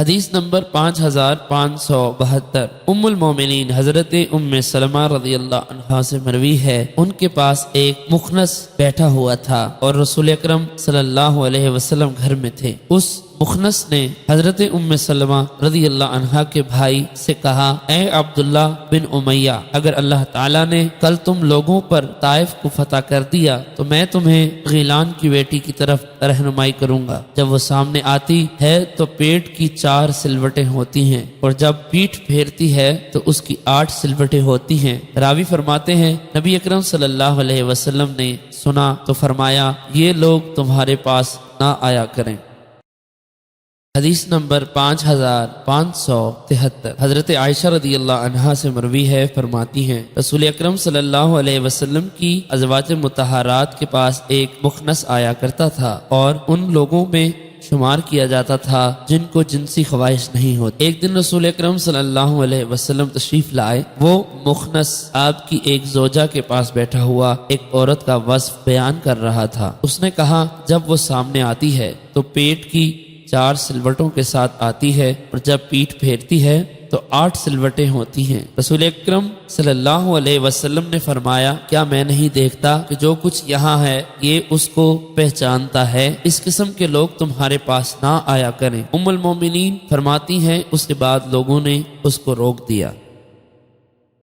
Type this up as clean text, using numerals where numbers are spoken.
حدیث نمبر 5572 ام المومنین حضرت ام سلمہ رضی اللہ عنہا سے مروی ہے، ان کے پاس ایک مخنث بیٹھا ہوا تھا اور رسول اکرم صلی اللہ علیہ وسلم گھر میں تھے۔ اس مخنث نے حضرت ام سلمہ رضی اللہ عنہا کے بھائی سے کہا، اے عبداللہ بن امیہ، اگر اللہ تعالیٰ نے کل تم لوگوں پر طائف کو فتح کر دیا تو میں تمہیں غیلان کی بیٹی کی طرف رہنمائی کروں گا۔ جب وہ سامنے آتی ہے تو پیٹ کی 4 سلوٹیں ہوتی ہیں اور جب پیٹھ پھیرتی ہے تو اس کی 8 سلوٹیں ہوتی ہیں۔ راوی فرماتے ہیں نبی اکرم صلی اللہ علیہ وسلم نے سنا تو فرمایا، یہ لوگ تمہارے پاس نہ آیا کریں۔ حدیث نمبر 5573 حضرت عائشہ رضی اللہ عنہا سے مروی ہے، فرماتی ہیں رسول اکرم صلی اللہ علیہ وسلم کی ازواج مطہرات کے پاس ایک مخنث آیا کرتا تھا اور ان لوگوں میں شمار کیا جاتا تھا جن کو جنسی خواہش نہیں ہوتی۔ ایک دن رسول اکرم صلی اللہ علیہ وسلم تشریف لائے، وہ مخنث آپ کی ایک زوجہ کے پاس بیٹھا ہوا ایک عورت کا وصف بیان کر رہا تھا۔ اس نے کہا، جب وہ سامنے آتی ہے تو پیٹ کی 4 سلوٹوں کے ساتھ آتی ہے اور جب پیٹھ پھیرتی ہے تو 8 سلوٹیں ہوتی ہیں۔ رسول اکرم صلی اللہ علیہ وسلم نے فرمایا، کیا میں نہیں دیکھتا کہ جو کچھ یہاں ہے یہ اس کو پہچانتا ہے؟ اس قسم کے لوگ تمہارے پاس نہ آیا کریں۔ ام المومنین فرماتی ہیں اس کے بعد لوگوں نے اس کو روک دیا۔